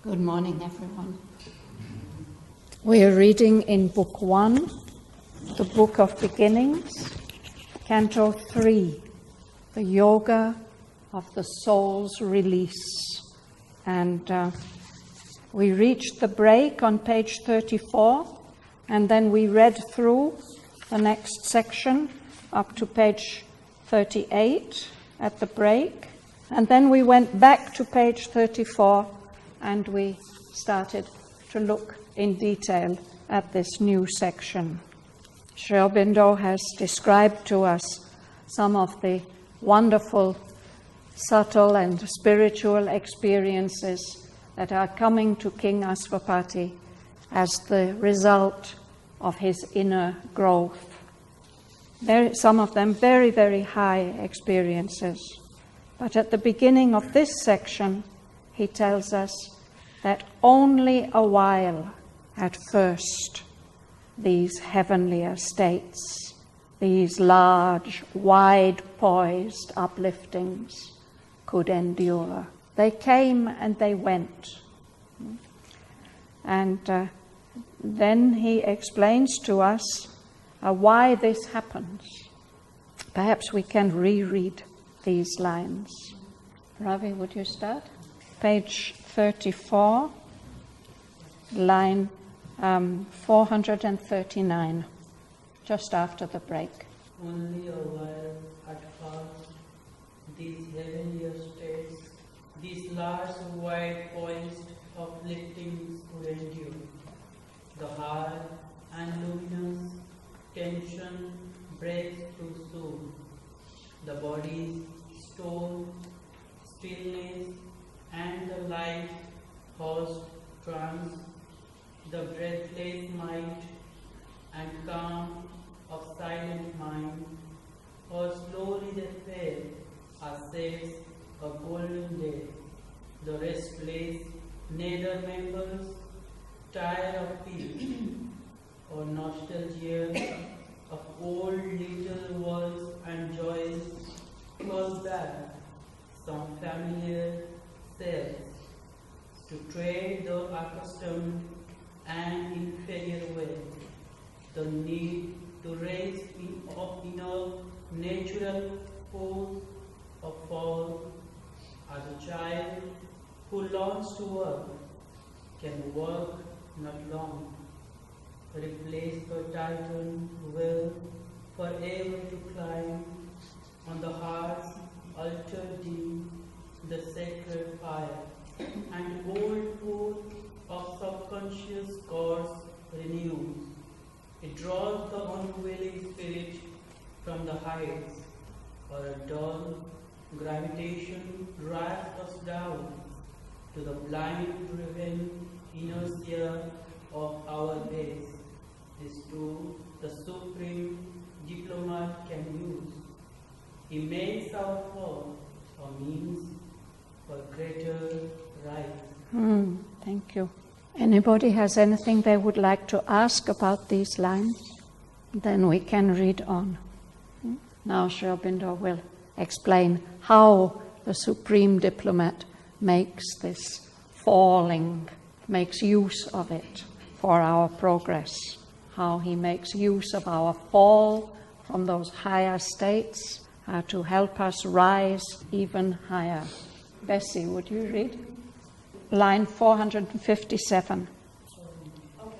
Good morning, everyone. We are reading in Book 1, the Book of Beginnings, Canto 3, the Yoga of the Soul's Release. And we reached the break on page 34, and then we read through the next section up to page 38 at the break. And then we went back to page 34 and we started to look in detail at this new section. Sri Aurobindo has described to us some of the wonderful, subtle and spiritual experiences that are coming to King Aswapati as the result of his inner growth. Some of them very, very high experiences. But at the beginning of this section, he tells us that only a while at first these heavenlier states, these large, wide-poised upliftings could endure. They came and they went. And then he explains to us why this happens. Perhaps we can reread these lines. Ravi, would you start? Page 34, line 439, just after the break. Only a while at first, these heavenlier states, these large, wide poised upliftings could endure. The high and luminous tension breaks too soon. The body's stone, stillness, and the light caused trance, the breathless might and calm of silent mind, or slowly they fade as says a golden day. The restless nether members, tired of peace, or nostalgia of old little worlds and joys, call back some familiar selves to trade the accustomed and inferior way. The need to raise in inner natural force of fall as a child who longs to work can work not long. Replace the Titan will forever to climb on the heart's altar deep the sacred fire, and old pool of subconscious cause renews. It draws the unwilling spirit from the heights, or a dull gravitation drags us down to the blind-driven inertia of our base. This too the supreme diplomat can use. He makes our fall a means for greater right. Thank you. Anybody has anything they would like to ask about these lines? Then we can read on. Now Sri Aurobindo will explain how the supreme diplomat makes this falling, makes use of it for our progress, how he makes use of our fall from those higher states to help us rise even higher. Bessie, would you read? Line 457. Okay.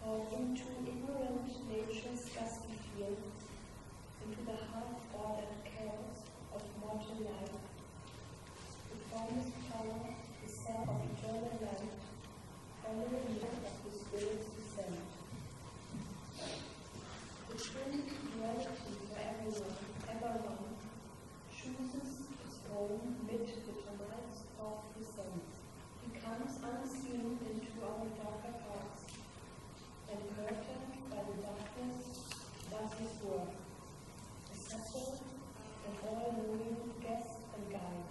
For into ignorant nature's gusty field, into the half-ordered chaos of mortal life, the formless power, the self of eternal light, follow the light of the Spirit's descent. The true duality for everyone, ever one, chooses his own mid the tumults of the sense. He comes unseen into our darker parts, and curtained by the darkness does his work, a subtle and all-knowing guest and guide,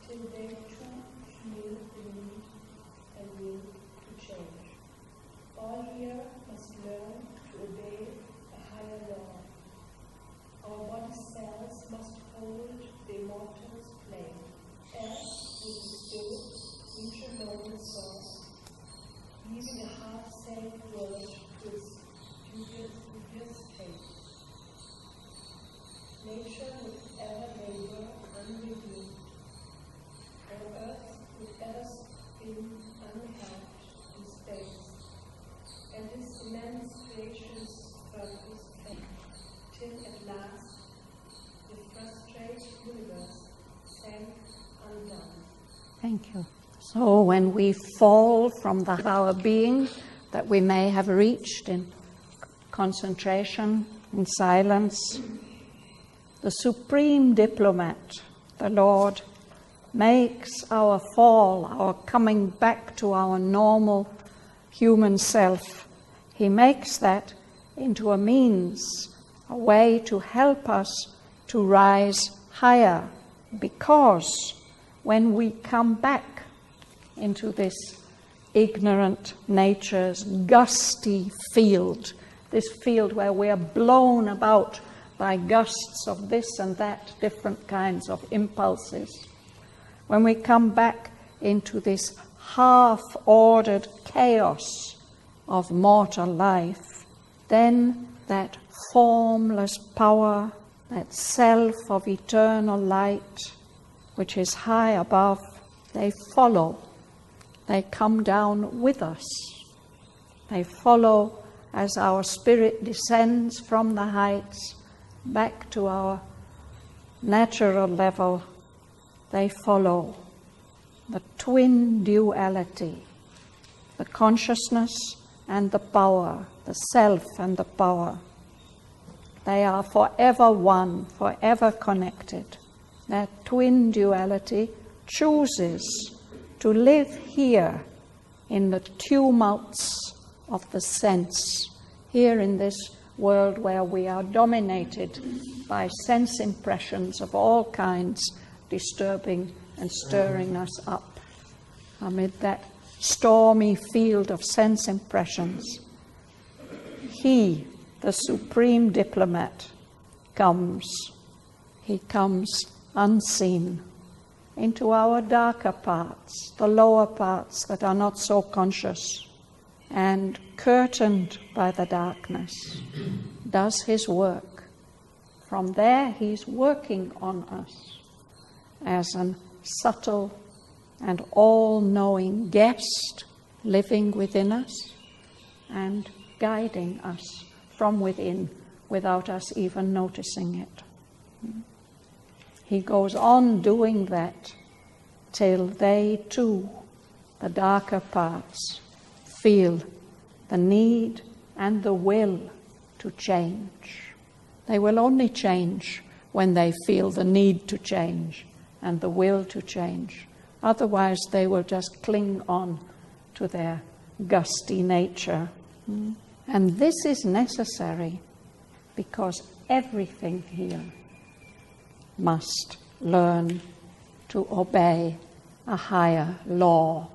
till they too feel the need and will to change. All here must learn to obey a higher law. Our body cells must hold the immortal's flame, Thank you. So when we fall from our being that we may have reached in concentration, in silence, the supreme diplomat, the Lord, makes our fall, our coming back to our normal human self, he makes that into a means, a way to help us to rise higher, because when we come back into this ignorant nature's gusty field, this field where we are blown about by gusts of this and that, different kinds of impulses, when we come back into this half-ordered chaos of mortal life, then that formless power, that self of eternal light, which is high above, they follow. They come down with us. They follow as our spirit descends from the heights back to our natural level. They follow the twin duality, the consciousness and the power, the self and the power. They are forever one, forever connected. That twin duality chooses to live here in the tumults of the sense, here in this world where we are dominated by sense impressions of all kinds, disturbing and stirring us up. Amid that stormy field of sense impressions, he, the supreme diplomat, comes. He comes unseen into our darker parts, the lower parts that are not so conscious, and curtained by the darkness, does his work. From there, he's working on us as a subtle and all-knowing guest living within us and guiding us from within without us even noticing it. He goes on doing that till they too, the darker parts, feel the need and the will to change. They will only change when they feel the need to change and the will to change. Otherwise, they will just cling on to their gusty nature. And this is necessary because everything here must learn to obey a higher law.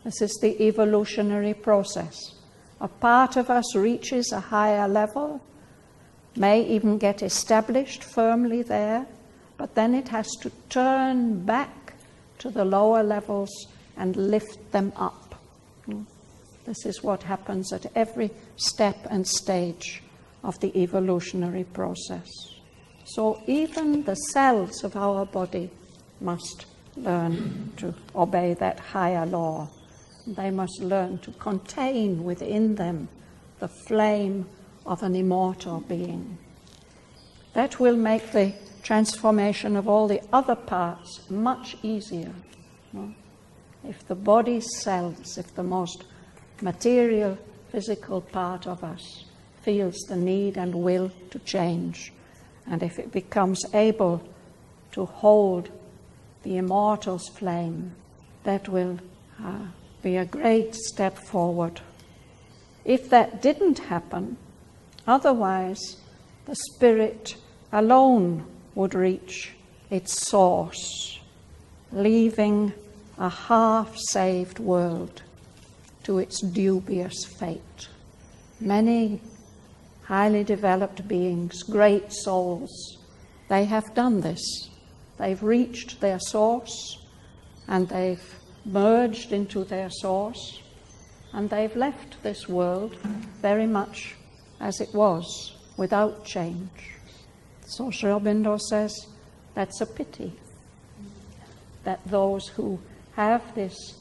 This is the evolutionary process. A part of us reaches a higher level, may even get established firmly there, but then it has to turn back to the lower levels and lift them up. This is what happens at every step and stage of the evolutionary process. So even the cells of our body must learn to obey that higher law. They must learn to contain within them the flame of an immortal being. That will make the transformation of all the other parts much easier. If the body's cells, if the most material, physical part of us feels the need and will to change, and if it becomes able to hold the immortal's flame, that will be a great step forward. If that didn't happen, otherwise the spirit alone would reach its source, leaving a half-saved world to its dubious fate. Many highly developed beings, great souls, they have done this. They've reached their source and they've merged into their source and they've left this world very much as it was, without change. So Sri Aurobindo says that's a pity, that those who have this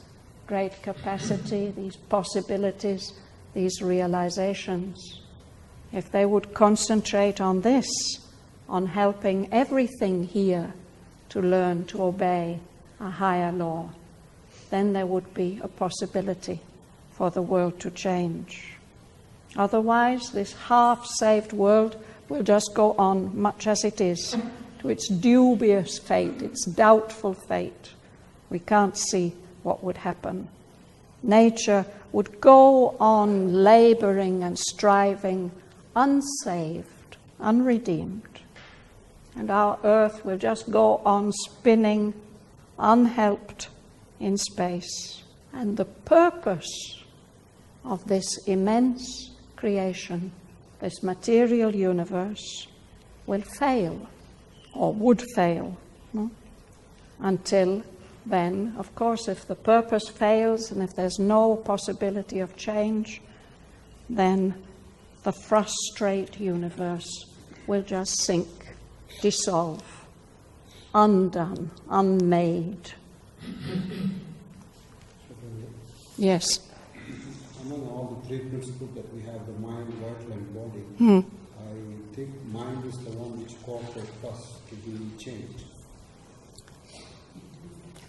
great capacity, these possibilities, these realizations, if they would concentrate on this, on helping everything here to learn to obey a higher law, then there would be a possibility for the world to change. Otherwise, this half-saved world will just go on much as it is, to its dubious fate, its doubtful fate. We can't see what would happen. Nature would go on laboring and striving, unsaved, unredeemed. And our earth will just go on spinning, unhelped in space. And the purpose of this immense creation, this material universe, will fail, or would fail, no? Until then, of course, if the purpose fails and if there's no possibility of change, then the frustrate universe will just sink, dissolve, undone, unmade. Yes. Among all the three principles that we have, the mind, vital, and body, I think mind is the one which cooperates first to be changed.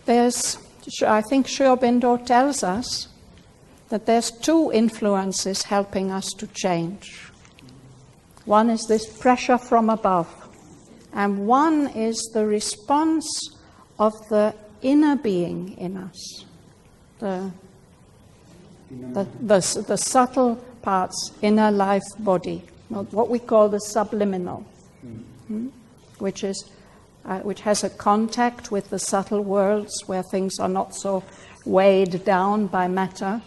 I think Aurobindo tells us that there's two influences helping us to change. One is this pressure from above, and one is the response of the inner being in us, the subtle parts, inner life body, what we call the subliminal, which has a contact with the subtle worlds where things are not so weighed down by matter.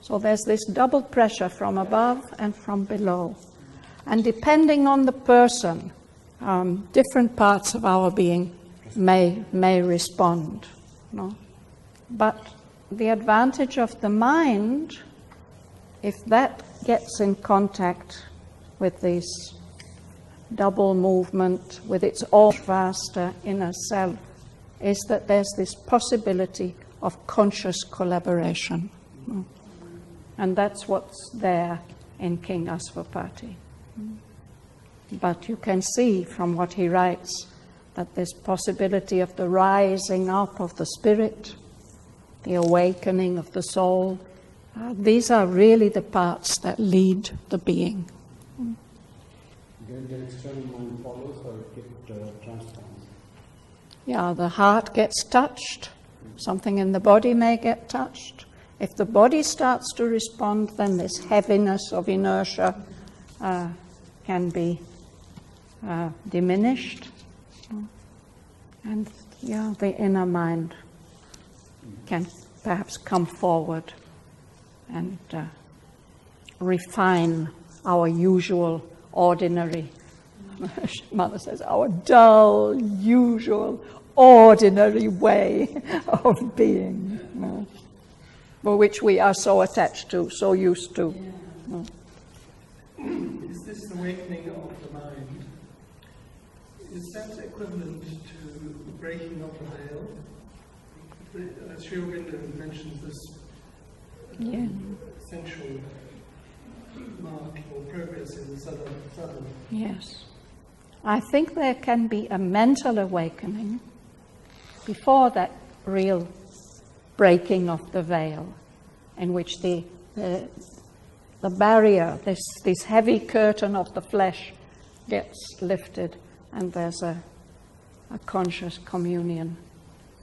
So there's this double pressure from above and from below. And depending on the person, different parts of our being may respond. No? But the advantage of the mind, if that gets in contact with this double movement, with its all vaster inner self, is that there's this possibility of conscious collaboration. And that's what's there in King Asvapati. But you can see from what he writes that this possibility of the rising up of the spirit, the awakening of the soul, these are really the parts that lead the being. Then the external mind follows, or it transforms? Yeah, the heart gets touched. Something in the body may get touched. If the body starts to respond, then this heaviness of inertia can be diminished. And yeah, the inner mind can perhaps come forward and refine our usual, ordinary, Mother says, our dull, usual, ordinary way of being, for which we are so attached to, so used to. Is this awakening of the mind, is that equivalent to breaking of the veil? Sri Aurobindo mentions this essential mark or progress in the southern. Yes. I think there can be a mental awakening before that real breaking of the veil, in which the barrier, this heavy curtain of the flesh gets lifted, and there's a conscious communion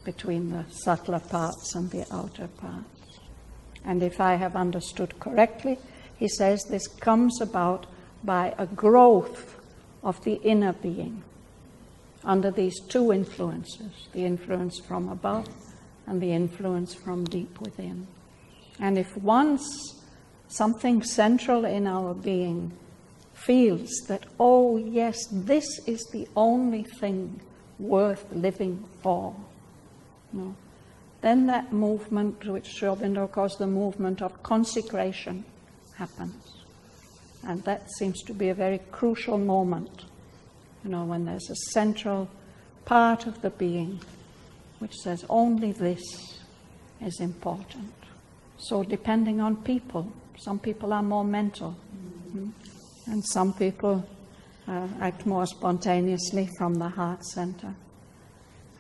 between the subtler parts and the outer parts. And if I have understood correctly, he says this comes about by a growth of the inner being under these two influences, the influence from above and the influence from deep within. And if once something central in our being feels that, oh yes, this is the only thing worth living for, then that movement, which Sri Aurobindo calls the movement of consecration, happens. And that seems to be a very crucial moment, when there's a central part of the being which says only this is important. So depending on people, some people are more mental, and some people act more spontaneously from the heart center.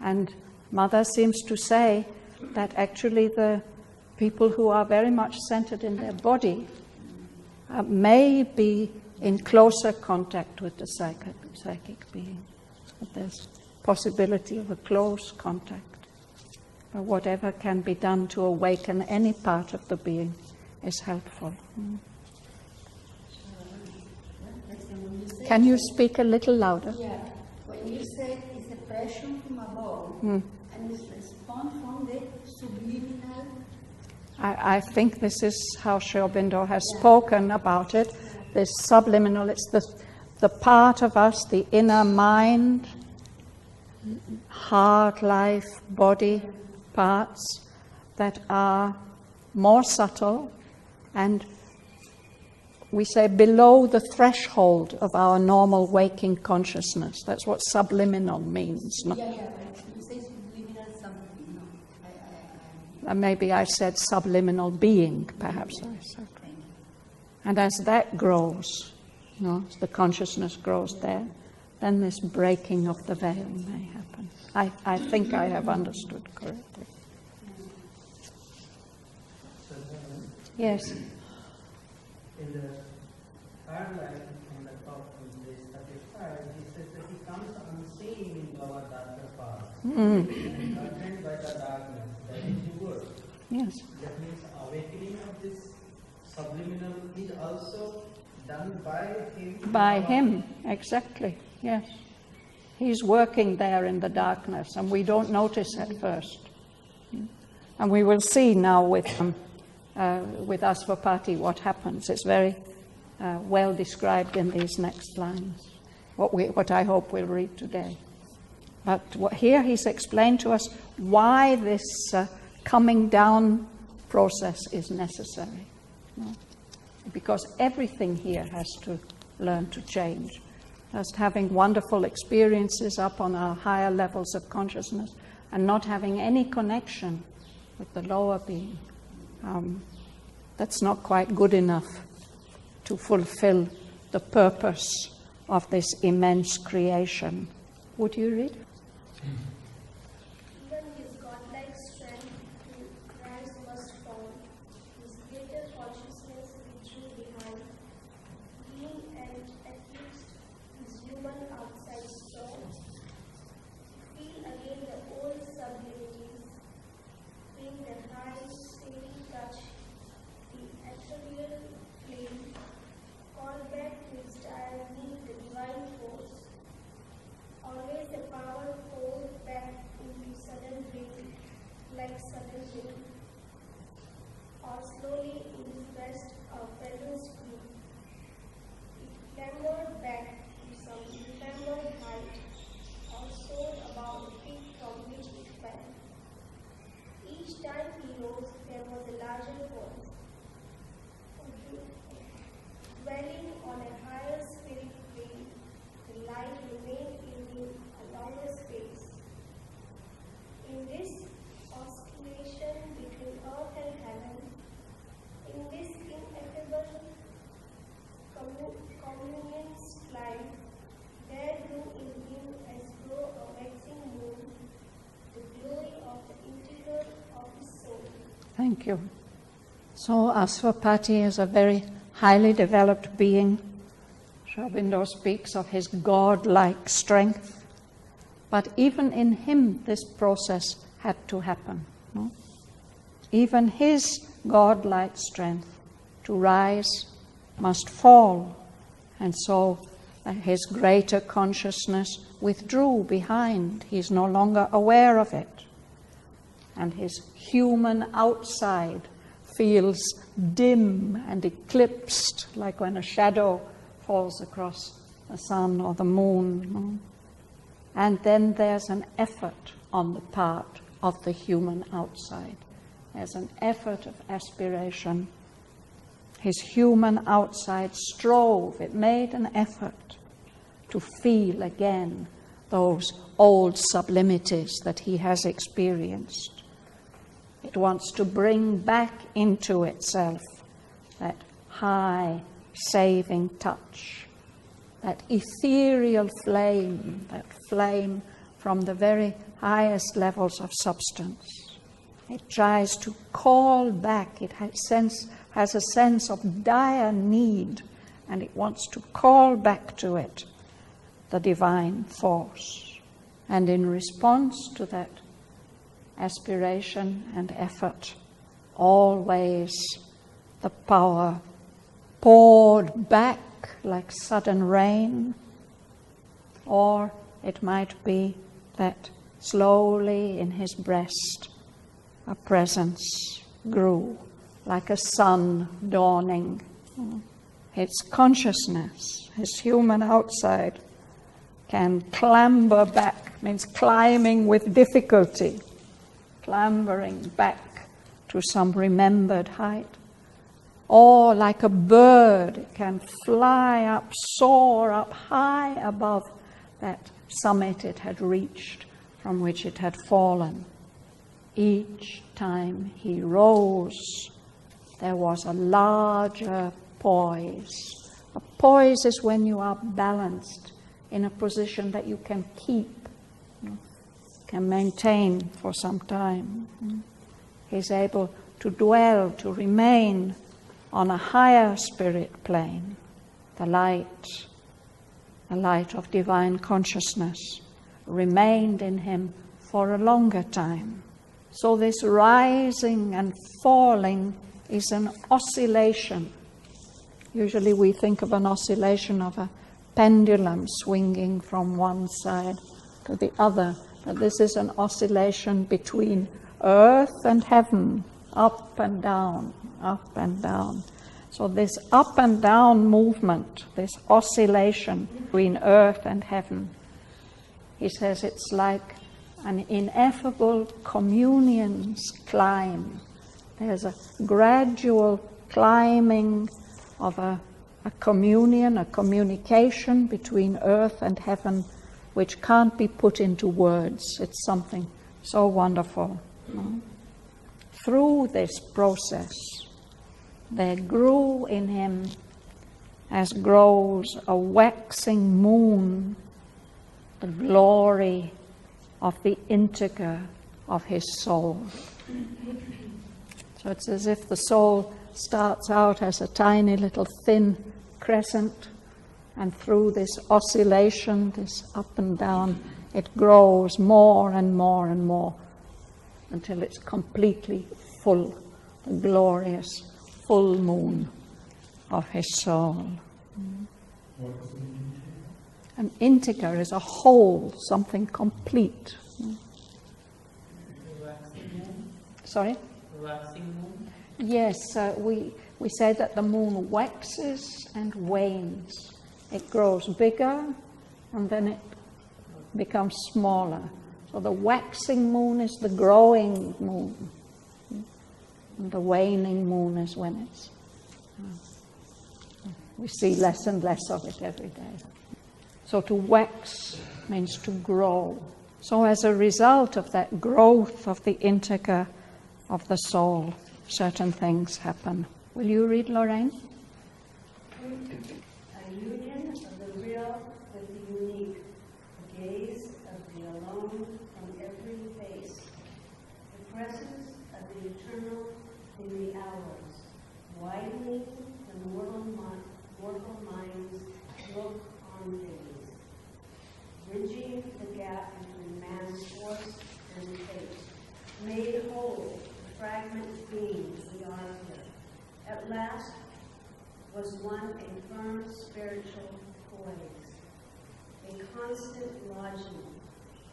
And Mother seems to say that actually the people who are very much centered in their body may be in closer contact with the psychic being. There's possibility of a close contact. But whatever can be done to awaken any part of the being is helpful. Can you speak a little louder? Yeah. When you say it's a pressure from above and it's response from the subliminal. I think this is how Aurobindo has spoken about it. This subliminal, it's the part of us, the inner mind, heart, life, body parts that are more subtle and we say below the threshold of our normal waking consciousness. That's what subliminal means. No? Yeah, you say subliminal something, no? Maybe I said subliminal being, perhaps I said. And as that grows, as the consciousness grows there, then this breaking of the veil may happen. I think I have understood correctly. Yes. In the third line on the top of page 35, he says that he comes unseen into our darker path, curtained by the darkness, that is the word. Yes. That means awakening of this subliminal is also done by him. By him, exactly, yes. He's working there in the darkness, and we don't notice at first. And we will see now with Asvapati what happens. It's very well described in these next lines, what I hope we'll read today. But here he's explained to us why this coming down process is necessary. Because everything here has to learn to change. Just having wonderful experiences up on our higher levels of consciousness and not having any connection with the lower being, that's not quite good enough to fulfill the purpose of this immense creation. Would you read? Even his godlike strength in Christ was found, his greater consciousness withdrew behind, being and eclipsed his human outside strove. Feel again the old sublimities, bring the high, steady touch, the ethereal flame, call back to his dire need the divine force. Always the power poured back into sudden rain, like sudden rain, or slowly in his breast a presence grew. It clambered back to some remembered height, or soared above the peak from which it fell. Each time he rose, there was a larger voice, dwelling on a higher spirit plane. The light remained in him a longer space. In this oscillation between earth and heaven, in this ineffable communion's climb, there grew in him as grow a waxing moon, the glory of the integral of his soul. Thank you. So Asvapati is a very highly developed being. Aurobindo speaks of his godlike strength. But even in him, this process had to happen. No? Even his godlike strength to rise must fall. And so his greater consciousness withdrew behind. He's no longer aware of it. And his human outside feels dim and eclipsed, like when a shadow falls across the sun or the moon. And then there's an effort on the part of the human outside. There's an effort of aspiration. His human outside strove, it made an effort to feel again those old sublimities that he has experienced. It wants to bring back into itself that high, saving touch, that ethereal flame, that flame from the very highest levels of substance. It tries to call back. It has a sense of dire need, and it wants to call back to it the divine force. And in response to that aspiration and effort, always the power poured back like sudden rain, or it might be that slowly in his breast a presence grew like a sun dawning. His consciousness, his human outside, can clamber back, means climbing with difficulty, clambering back to some remembered height. Or like a bird, it can fly up, soar up high above that summit it had reached, from which it had fallen. Each time he rose, there was a larger poise. A poise is when you are balanced in a position that you can keep, can maintain for some time. He's able to dwell, to remain on a higher spirit plane, the light of divine consciousness remained in him for a longer time. So this rising and falling is an oscillation. Usually we think of an oscillation of a pendulum swinging from one side to the other, but this is an oscillation between earth and heaven, up and down, up and down. So this up and down movement, this oscillation between earth and heaven, he says it's like an ineffable communion's climb. There's a gradual climbing of a communion, a communication between earth and heaven, which can't be put into words. It's something so wonderful. Through this process, there grew in him, as grows a waxing moon, the glory of the integer of his soul. So it's as if the soul starts out as a tiny little thin crescent, and through this oscillation, this up and down, it grows more and more and more until it's completely full, the glorious full moon of his soul. An integer is a whole, something complete. Sorry? Waxing moon? Yes, we say that the moon waxes and wanes. It grows bigger and then it becomes smaller. So the waxing moon is the growing moon. And the waning moon is when it's... we see less and less of it every day. So to wax means to grow. So as a result of that growth of the integer of the soul, certain things happen. Will you read, Lorraine? A union of the real with the unique, a gaze of the alone from every face, the presence of the eternal in the hours, widening the mortal mind's look on things, bridging the gap between man's force and fate, made whole the fragment beings we are here. At last was won a firm spiritual poise, a constant lodging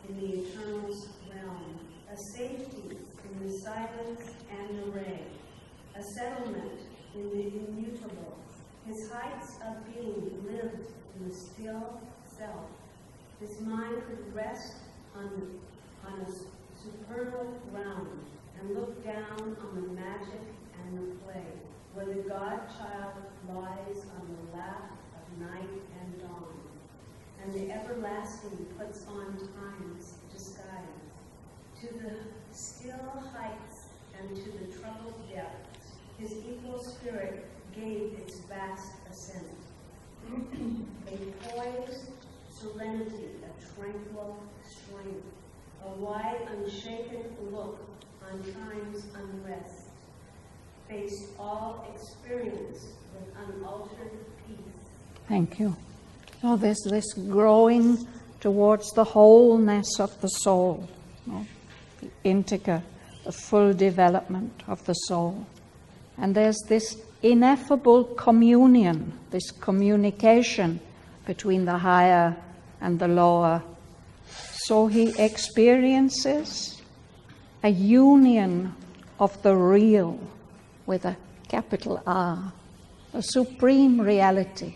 in the eternal's realm, a safety in the silence and array, a settlement in the immutable. His heights of being lived in the still self. His mind could rest on a supernal ground and look down on the magic and the play, where the God-child lies on the lap of night and dawn, and the everlasting puts on time's disguise. To the still heights and to the troubled depths, his equal spirit gave its vast ascent. A poised serenity, a tranquil strength, a wide, unshaken look on time's unrest, faced all experience with unaltered peace. Thank you. So there's this growing towards the wholeness of the soul, the integer, the full development of the soul. And there's this ineffable communion, this communication between the higher and the lower. So he experiences a union of the real with a capital R, a supreme reality,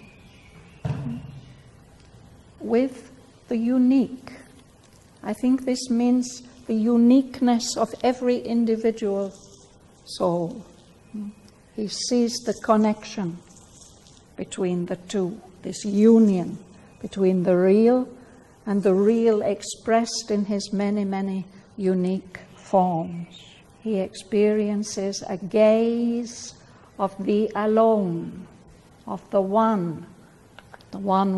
with the unique. I think this means the uniqueness of every individual soul. He sees the connection between the two, this union between the real and the real expressed in his many, many unique forms. He experiences a gaze of the alone, of the one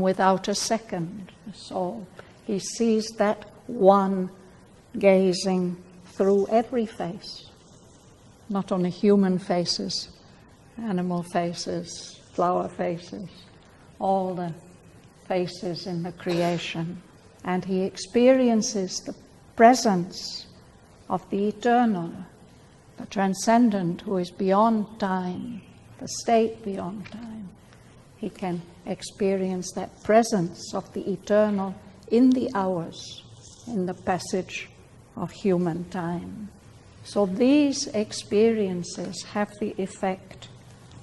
without a second, the soul. He sees that one gazing through every face, not only human faces, animal faces, flower faces, all the faces in the creation. And he experiences the presence of the eternal, the transcendent who is beyond time, the state beyond time. He can experience that presence of the eternal in the hours, in the passage of human time. So these experiences have the effect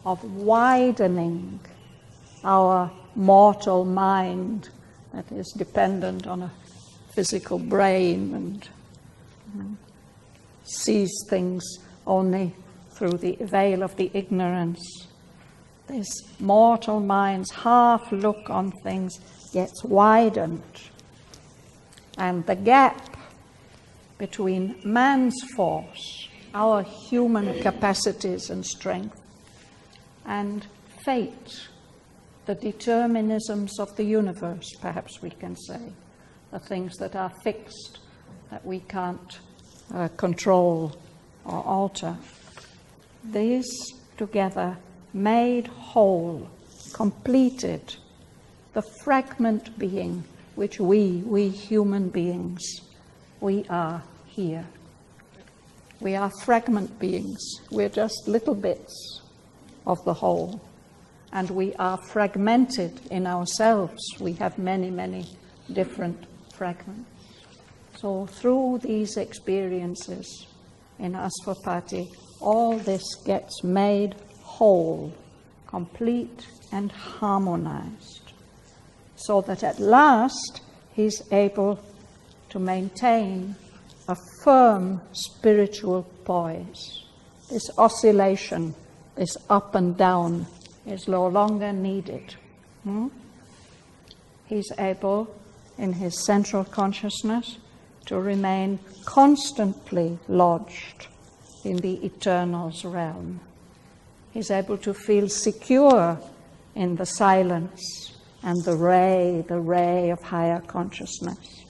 of widening our mortal mind that is dependent on a physical brain and sees things only through the veil of the ignorance. This mortal mind's half look on things gets widened, and the gap between man's force, our human capacities and strength, and fate, the determinisms of the universe, perhaps we can say, the things that are fixed, that we can't control or alter. These together made whole, completed, the fragment being which we human beings, we are here. We are fragment beings. We're just little bits of the whole. And we are fragmented in ourselves. We have many, many different fragments. So through these experiences in Asvapati, all this gets made whole, complete and harmonized, so that at last he's able to maintain a firm spiritual poise. This oscillation, this up and down, is no longer needed. He's able, in his central consciousness, to remain constantly lodged in the eternal's realm. He's able to feel secure in the silence and the ray of higher consciousness.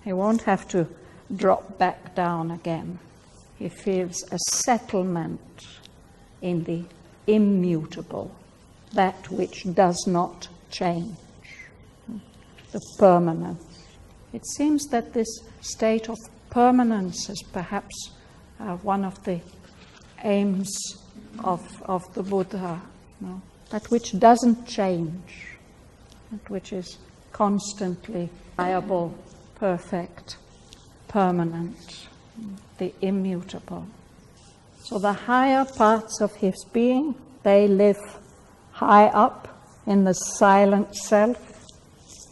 He won't have to drop back down again. He feels a settlement in the immutable, that which does not change, the permanence. It seems that this state of permanence is perhaps one of the aims of the Buddha, that which doesn't change, that which is constantly viable, perfect, permanent, the immutable. So the higher parts of his being, they live high up in the silent self.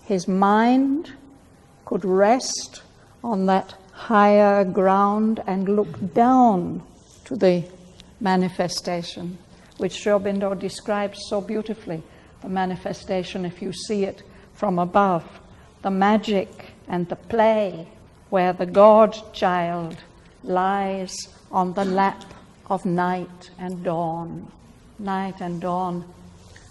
His mind could rest on that higher ground and look down to the manifestation, which Sri Aurobindo describes so beautifully. The manifestation, if you see it from above, the magic and the play, where the God-child lies on the lap of night and dawn. Night and dawn,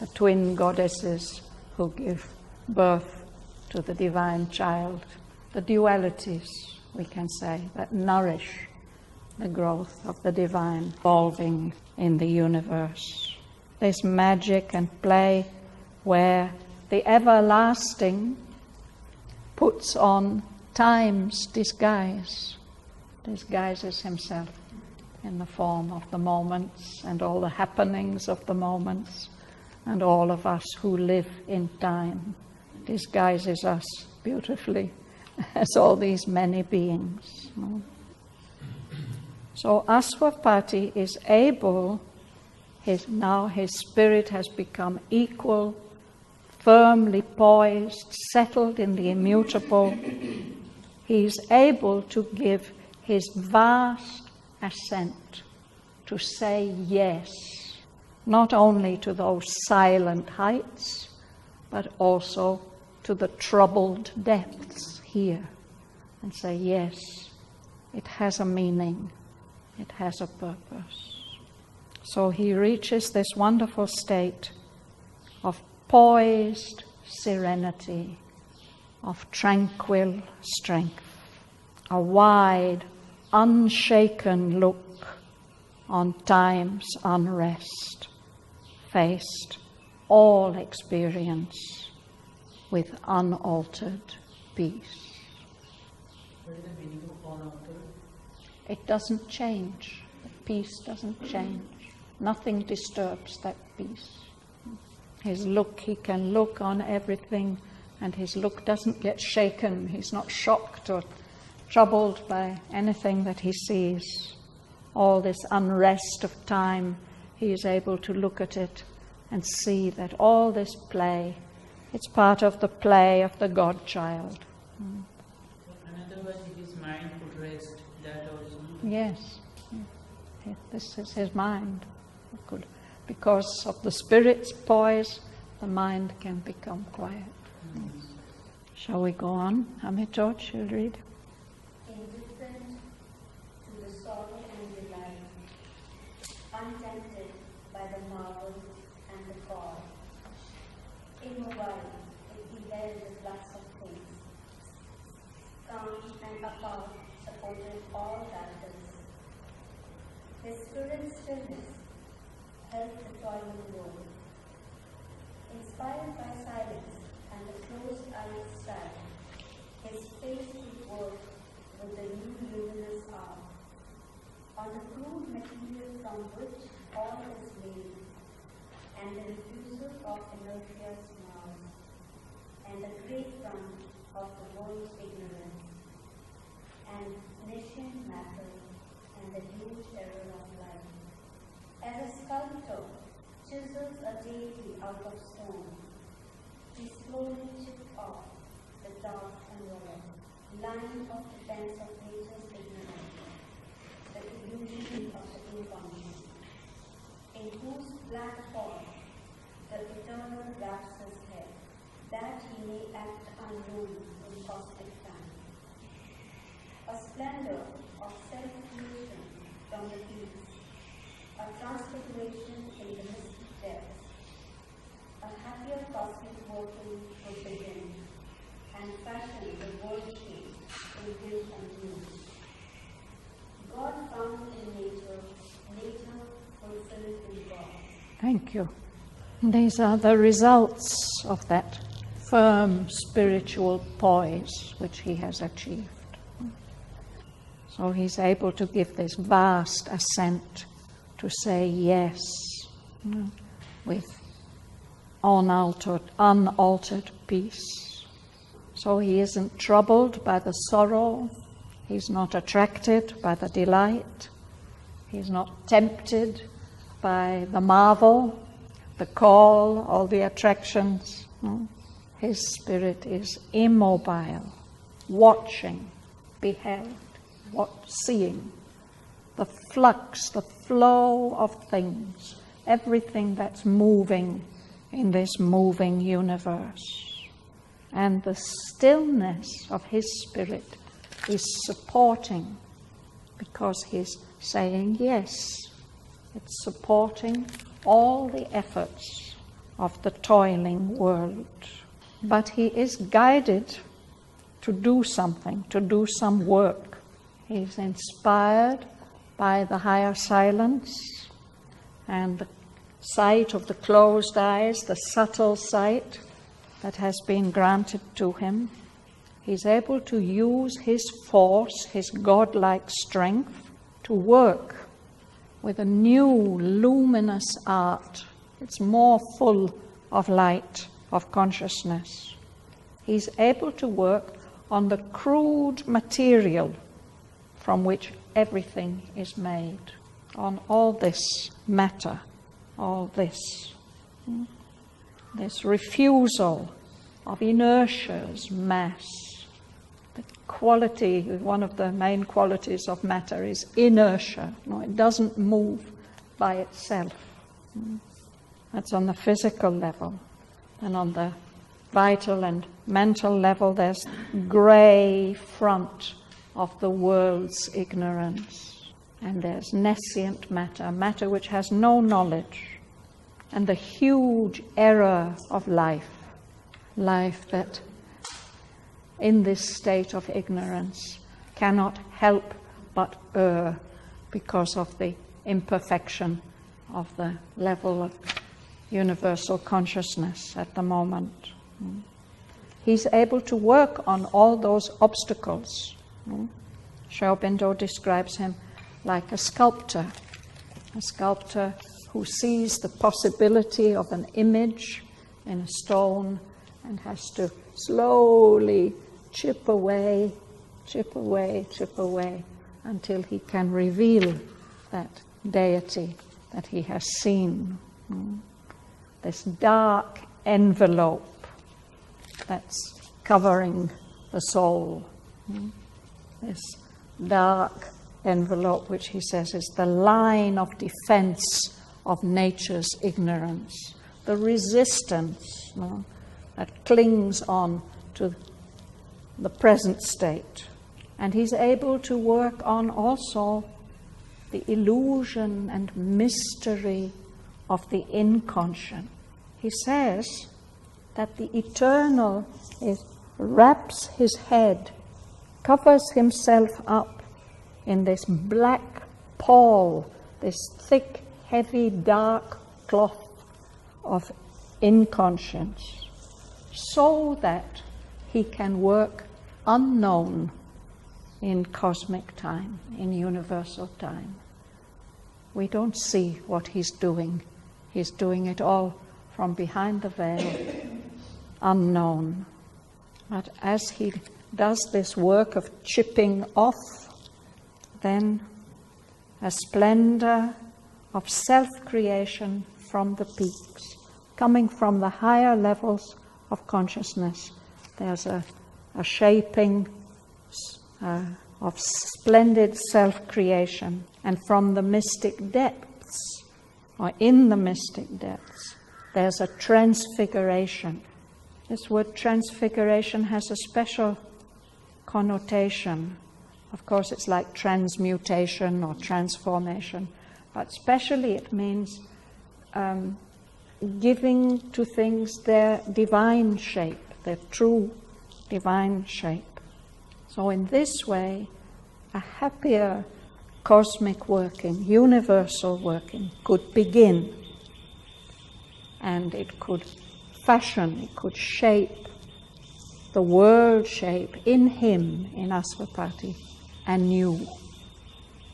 the twin goddesses who give birth to the divine child, the dualities we can say, that nourish the growth of the divine evolving in the universe. This magic and play where the everlasting puts on time's disguises himself in the form of the moments and all the happenings of the moments, and all of us who live in time disguises us beautifully as all these many beings. So Aswapati is able, now his spirit has become equal, firmly poised, settled in the immutable. He is able to give his vast assent, to say yes, not only to those silent heights, but also to the troubled depths here, and say yes, it has a meaning, it has a purpose. So he reaches this wonderful state of poised serenity, of tranquil strength, a wide, unshaken look on time's unrest, faced all experience with unaltered peace. What is the meaning of unaltered? It doesn't change. The peace doesn't change. Nothing disturbs that peace. His look, he can look on everything, and his look doesn't get shaken. He's not shocked or troubled by anything that he sees. All this unrest of time, he is able to look at it and see that all this play, it's part of the play of the Godchild. In other words, if his mind could rest, that also. Yes, this is his mind. Because of the spirit's poise, the mind can become quiet. Shall we go on? Amitot, shall we read? Indifferent to the sorrow and delight, untempted by the marvel and the call, immobile, it beheld the flux of things, calm and apart, supported all darkness. His spirit's stillness held the toiling world. Inspired by silence and the closed eyes sight, his face would work with the new luminous hour. On the crude material from which all is made, and the refusal of inertia's Mars, and the great front of the world's ignorance, and nation matter, and the huge error of life. As a sculptor chisels a deity out of stone, he slowly chipped off the dark and royal line of defense of nature's ignorance, the illusion of the inconscious, in whose black fog the eternal wraps his head, that he may act unknown in cosmic time. A splendor of self-creation from the peaks, a transfiguration in the mystic depths, a happier cosmic working would begin, and fashion the world shape in him anew. God found in nature, nature fulfilled in God. Thank you. These are the results of that firm spiritual poise which he has achieved. So he's able to give this vast assent, to say yes, with unaltered peace. So he isn't troubled by the sorrow, he's not attracted by the delight, he's not tempted by the marvel, the call, all the attractions. His spirit is immobile, watching, beheld, seeing the flux, the flow of things, everything that's moving in this moving universe. And the stillness of his spirit is supporting, because he's saying yes. It's supporting all the efforts of the toiling world. But he is guided to do something, to do some work. He's inspired by the higher silence and the sight of the closed eyes, the subtle sight that has been granted to him. He's able to use his force, his godlike strength, to work with a new luminous art. It's more full of light, of consciousness. He's able to work on the crude material from which everything is made, on all this matter, all this refusal of inertia's mass. The quality, one of the main qualities of matter is inertia. No, it doesn't move by itself. That's on the physical level. And on the vital and mental level, there's grey front of the world's ignorance. And there's nescient matter, matter which has no knowledge. And the huge error of life, life that in this state of ignorance cannot help but err because of the imperfection of the level of universal consciousness at the moment. He's able to work on all those obstacles. Aurobindo describes him like a sculptor who sees the possibility of an image in a stone and has to slowly chip away until he can reveal that deity that he has seen. This dark envelope that's covering the soul. This dark envelope, which he says is the line of defense of nature's ignorance, the resistance that clings on to the present state. And he's able to work on also the illusion and mystery of the inconscient. He says that the eternal wraps his head, covers himself up in this black pall, this thick, heavy, dark cloth of inconscience, so that he can work unknown in cosmic time, in universal time. We don't see what he's doing. He's doing it all from behind the veil, unknown. But as he does this work of chipping off, then a splendor of self-creation from the peaks, coming from the higher levels of consciousness. There's a shaping of splendid self-creation. And from the mystic depths, or in the mystic depths, there's a transfiguration. This word transfiguration has a special connotation. Of course, it's like transmutation or transformation, but specially it means giving to things their divine shape, their true divine shape. So in this way, a happier cosmic working, universal working could begin, and it could fashion, it could shape the world shape in him, in Asvapati, anew.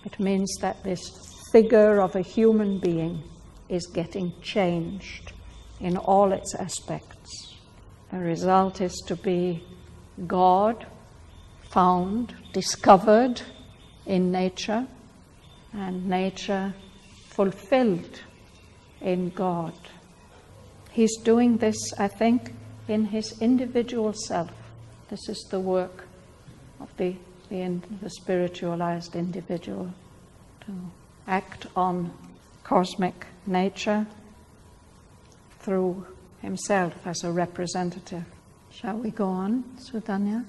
It means that this figure of a human being is getting changed in all its aspects. The result is to be God found, discovered in nature, and nature fulfilled in God. He's doing this, I think, in his individual self. This is the work of the spiritualized individual, to act on cosmic nature through himself as a representative. Shall we go on, Sudanya?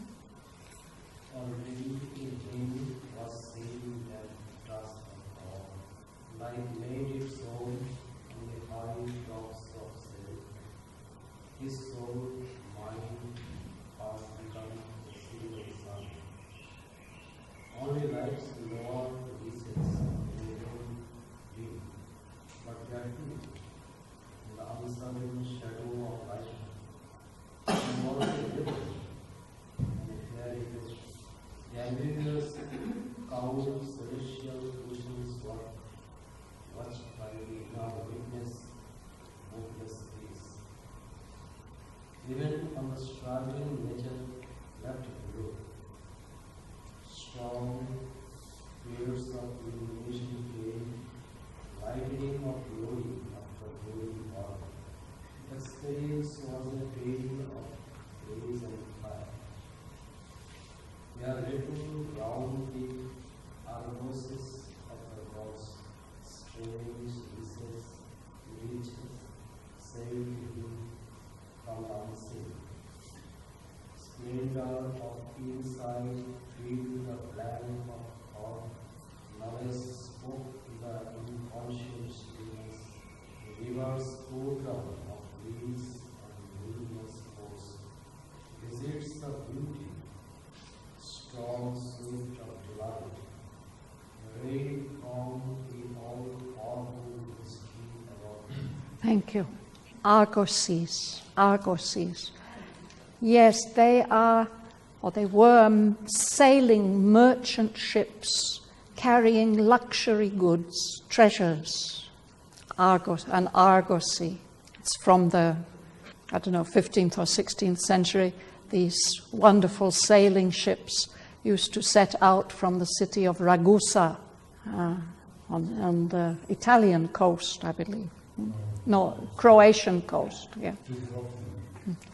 Already in him was seen that trust of all, like made its own in the high drops of self. His soul, mind, has become the seal voices of the gods, strange wishes, reaches, say to him from the unseen. Splendor of insight filled the blank of thought, knowledge spoke to the unconscious stillness, rivers pour down of bliss and luminous force, visits the beauty, strong swift of delight, ray from the all-powerful mystery above. Thank you. Argosies. Argosies. Yes, they are, or they were, sailing merchant ships carrying luxury goods, treasures. Argos, an argosy. It's from the, 15th or 16th century. These wonderful sailing ships used to set out from the city of Ragusa on the Italian coast, I believe. No, Croatian coast, yeah.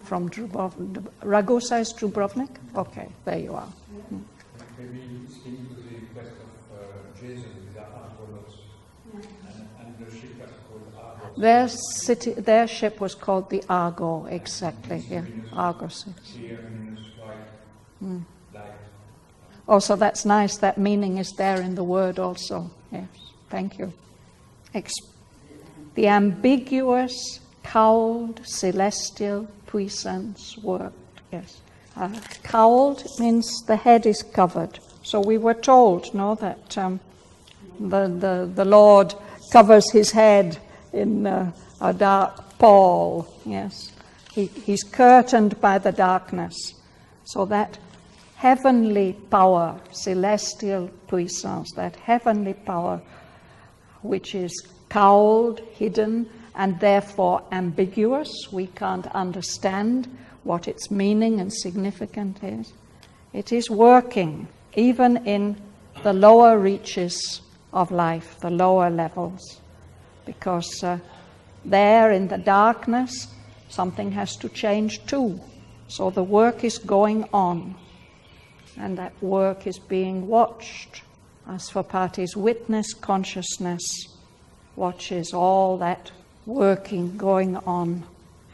From Dubrovnik. Ragusa is Dubrovnik? Okay, there you are. Maybe speaking to the quest of Jesus with the Argonauts, and the ship was called Argos. Their ship was called the Argo, exactly, yeah. Argos. Clear, luminous, white, light. Oh, so that's nice, that meaning is there in the word also. Yes, thank you. The ambiguous, cowled, celestial puissance worked, yes. Cowled means the head is covered. So we were told, no, that the Lord covers his head in a dark pall, yes. He's curtained by the darkness. So that heavenly power, celestial puissance, that heavenly power which is cowled, hidden, and therefore ambiguous. We can't understand what its meaning and significance is. It is working even in the lower reaches of life, the lower levels, because there in the darkness something has to change too. So the work is going on, and that work is being watched. As for parties, witness consciousness watches all that working going on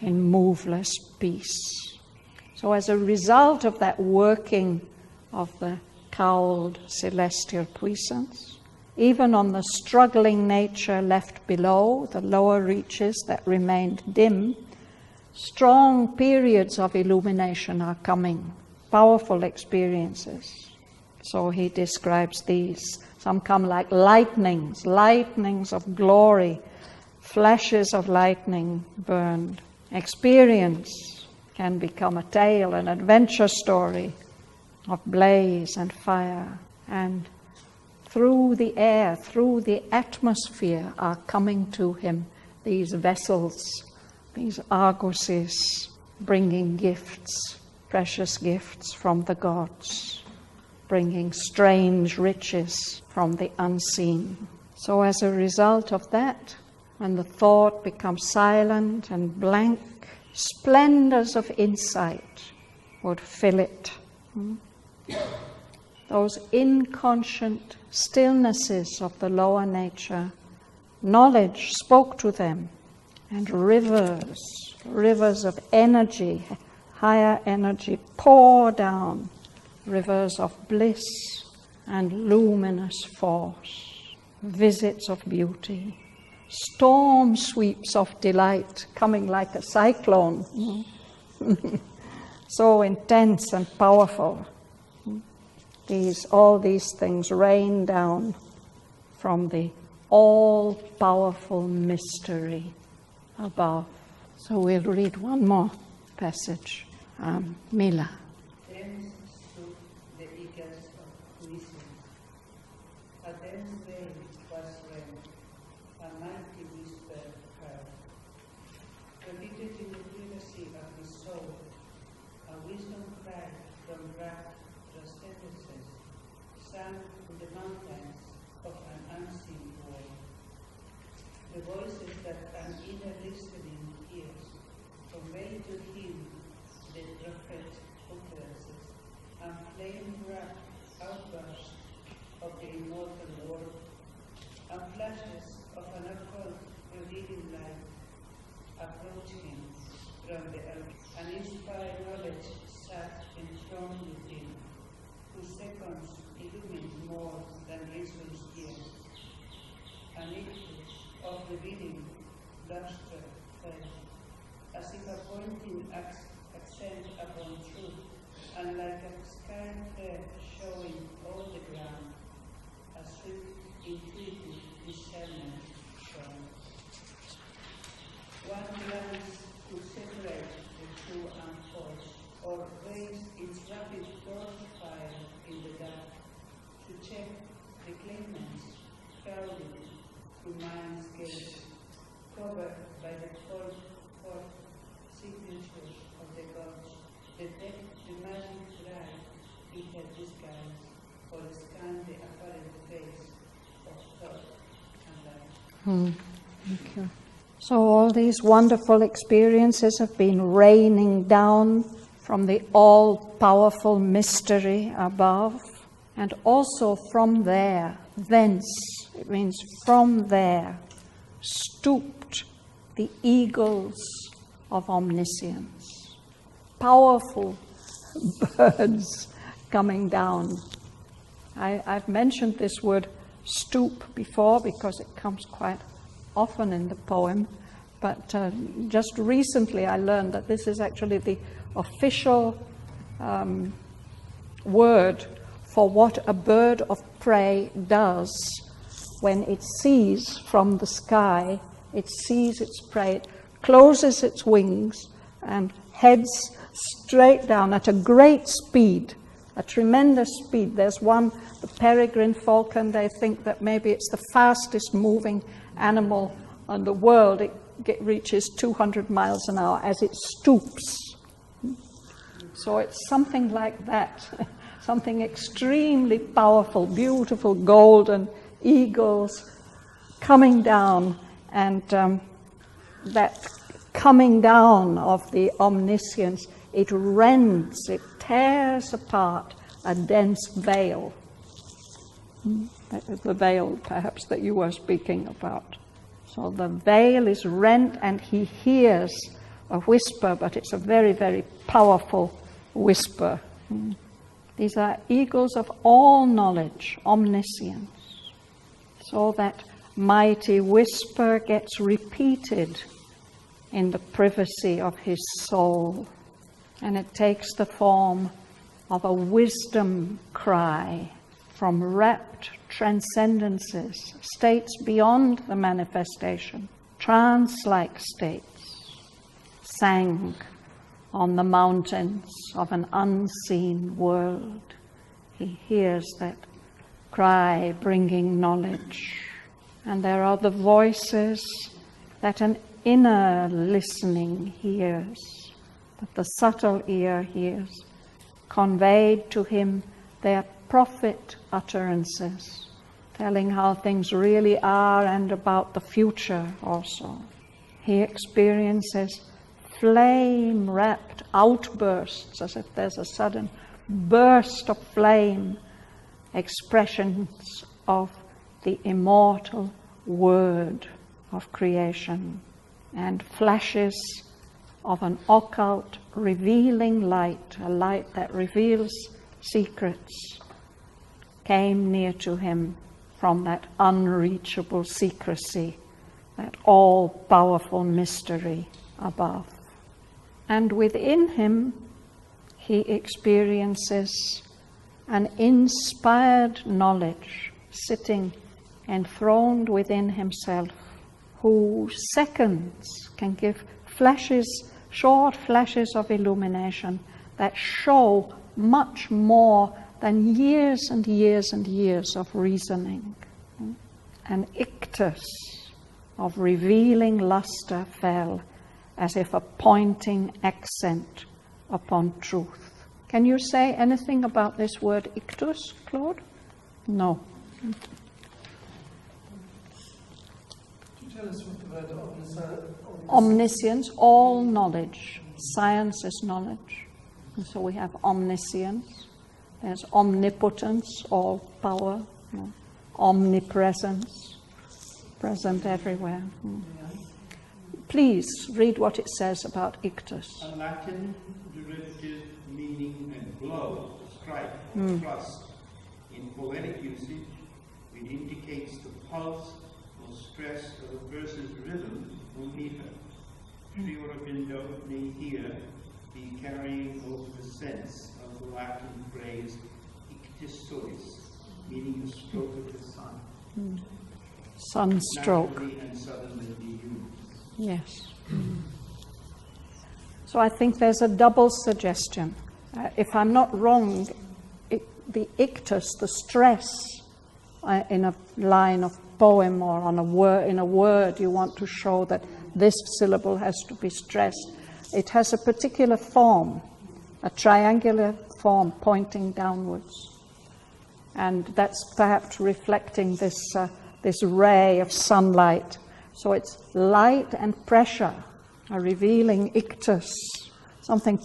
in moveless peace. So as a result of that working of the cowled celestial puissance, even on the struggling nature left below, the lower reaches that remained dim, strong periods of illumination are coming, powerful experiences. So he describes these. Some come like lightnings of glory, flashes of lightning burned. Experience can become a tale, an adventure story of blaze and fire. And through the air, through the atmosphere are coming to him these vessels, these argosies, bringing gifts, precious gifts from the gods, bringing strange riches from the unseen. So as a result of that, when the thought becomes silent and blank, splendors of insight would fill it. Those inconscient stillnesses of the lower nature, knowledge spoke to them, and rivers of energy, higher energy, pour down, rivers of bliss and luminous force, visits of beauty, storm sweeps of delight coming like a cyclone, so intense and powerful. All these things rain down from the all-powerful mystery above. So we'll read one more passage. Mila. Then stood the eclipsed of wisdom. A dense veil was rent, a mighty whisper heard. Repeated in the privacy of his soul, a wisdom cry from rapt transcendences, sung in the mountains of an unseen world. The voices that an inner listening hears convey to him the prophet utterances and flame-wrapped outbursts of the immortal approach him from the uninspired knowledge sat enthroned within, whose seconds illumined more than reason's ears. An eclipse of revealing luster fell, as if a pointing accent upon truth, and like a sky thread showing all the ground, a swift, intuitive discernment shone. One glance could separate the true and false, or raise its rapid crossfire in the dark, to check the claimants crowded through mind's gaze, covered by the cold signatures of the gods, detect the magic ride in her disguise, or scan the apparent face of thought and life. Thank you. So all these wonderful experiences have been raining down from the all-powerful mystery above, and also from there, thence, it means from there, stooped the eagles of omniscience. Powerful birds coming down. I've mentioned this word stoop before because it comes quite often in the poem, but just recently I learned that this is actually the official word for what a bird of prey does when it sees from the sky, it sees its prey, it closes its wings and heads straight down at a great speed, a tremendous speed. There's one, the peregrine falcon, they think that maybe it's the fastest moving animal in the world. It reaches 200 miles an hour as it stoops. So it's something like that, something extremely powerful, beautiful golden eagles coming down, and that coming down of the omniscience, it rends, it tears apart a dense veil. That is the veil, perhaps, that you were speaking about. So the veil is rent and he hears a whisper, but it's a very, very powerful whisper. These are eagles of all knowledge, omniscience. So that mighty whisper gets repeated in the privacy of his soul, and it takes the form of a wisdom cry from rapt transcendences, states beyond the manifestation, trance-like states, sank on the mountains of an unseen world. He hears that cry bringing knowledge. And there are the voices that an inner listening hears, that the subtle ear hears, conveyed to him their prophet utterances, telling how things really are and about the future also. He experiences flame-wrapped outbursts, as if there's a sudden burst of flame, expressions of the immortal word of creation, and flashes of an occult revealing light, a light that reveals secrets, came near to him from that unreachable secrecy, that all-powerful mystery above. And within him, he experiences an inspired knowledge sitting enthroned within himself, who seconds can give flashes, short flashes of illumination that show much more than years and years and years of reasoning. An ictus of revealing luster fell as if a pointing accent upon truth. Can you say anything about this word ictus, Claude? No. Could you tell us what the word omniscience, all knowledge. Science is knowledge. And so we have omniscience. There's omnipotence, all power. Omnipresence, present everywhere. Please read what it says about ictus. A Latin derivative meaning a blow, a strike, or thrust. In poetic usage, it indicates the pulse or stress of a person's rhythm or meter. Sri Aurobindo may here be carrying over the sense of the Latin phrase ictus solis, meaning the stroke of the sun. Sunstroke. Naturally and suddenly used. Yes. So I think there's a double suggestion. If I'm not wrong, the ictus, the stress in a line of poem or on in a word, you want to show that this syllable has to be stressed. It has a particular form, a triangular form pointing downwards. And that's perhaps reflecting this ray of sunlight. So it's light and pressure, a revealing ictus. Something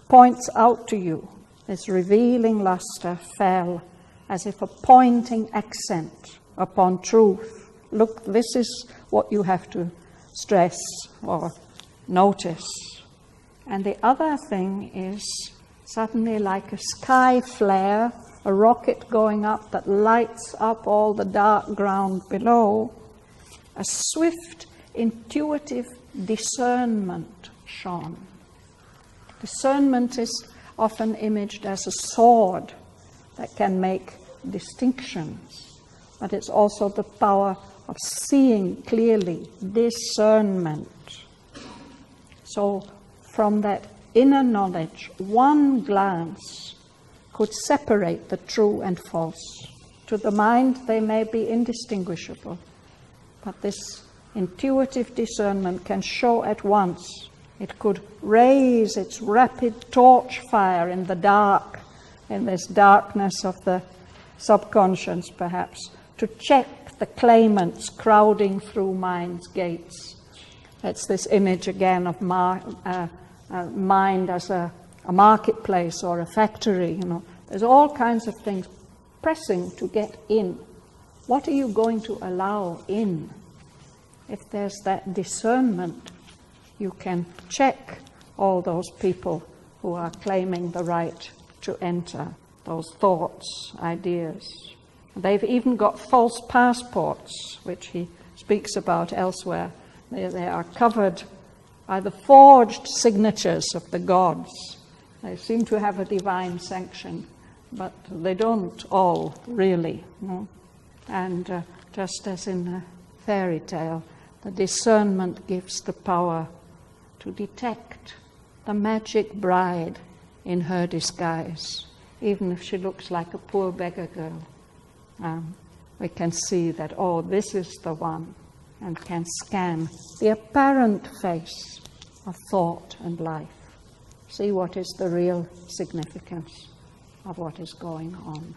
points out to you. This revealing luster fell as if a pointing accent upon truth. Look, this is what you have to stress or notice. And the other thing is suddenly like a sky flare, a rocket going up that lights up all the dark ground below. A swift, intuitive discernment shone. Discernment is often imaged as a sword that can make distinctions, but it's also the power of seeing clearly, discernment. So from that inner knowledge, one glance could separate the true and false. To the mind, they may be indistinguishable, but this intuitive discernment can show at once. It could raise its rapid torch fire in the dark, in this darkness of the subconscious perhaps, to check the claimants crowding through mind's gates. It's this image again of mind as a marketplace or a factory. You know, there's all kinds of things pressing to get in. What are you going to allow in? If there's that discernment, you can check all those people who are claiming the right to enter, those thoughts, ideas. They've even got false passports, which he speaks about elsewhere. They are covered by the forged signatures of the gods. They seem to have a divine sanction, but they don't all really. No? And just as in a fairy tale, the discernment gives the power to detect the magic bride in her disguise, even if she looks like a poor beggar girl. We can see that, oh, this is the one, and can scan the apparent face of thought and life. See what is the real significance of what is going on.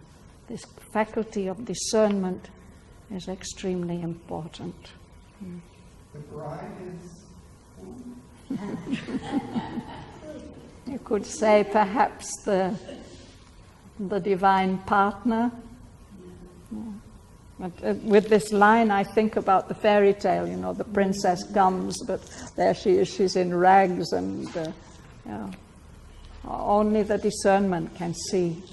This faculty of discernment is extremely important. The bride is... You could say perhaps the divine partner. But with this line, I think about the fairy tale. You know, the princess comes, but there she is. She's in rags, and only the discernment can see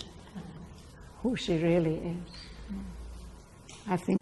who she really is. I think.